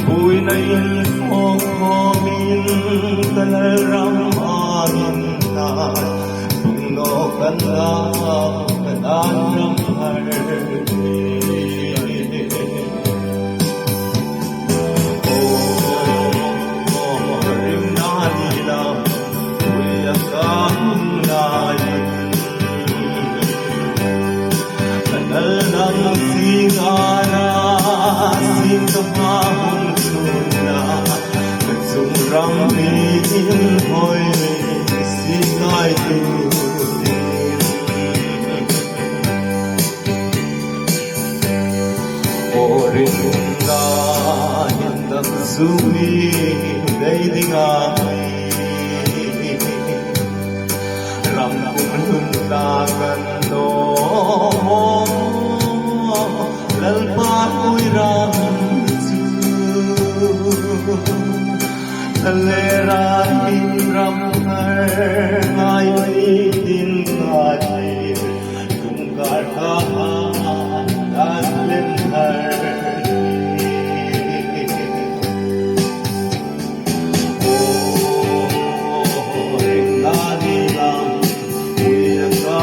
Bụi này phố khó min ta ram ahin na tung no kan la kan ram har rim na ni la bụi ka na kanal nam singara sing ka Ram in hoi si ngai tu orin na yandam sumi dei dingai ram kun ta kan no lal pa koi ram Lera in ram har mai din kai tum kar kha das len har o na ni lam uya ka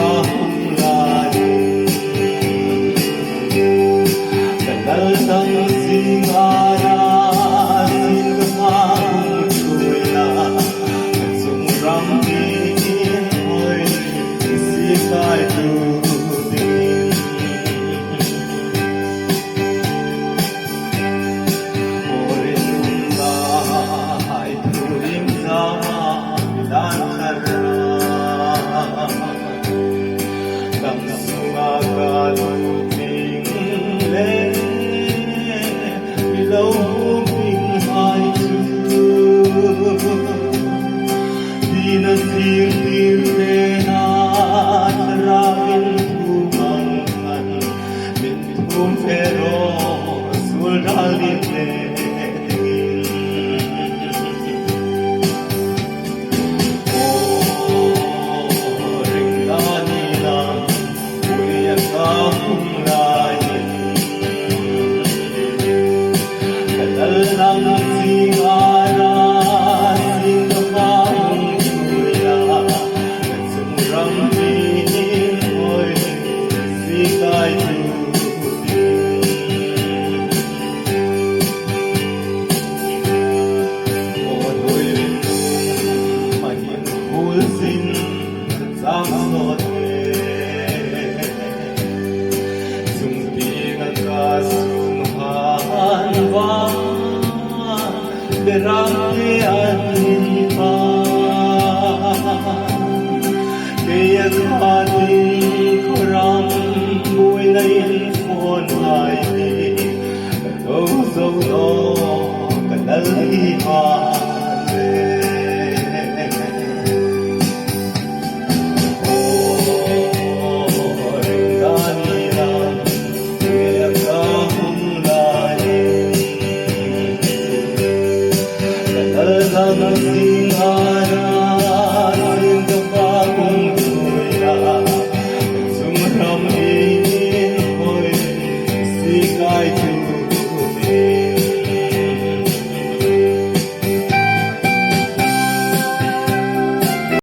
lai kadal dam singara Berangke anima Kaya kanin kurang Bui na in phone hai Đâu dâu no Kanal iha Nam sing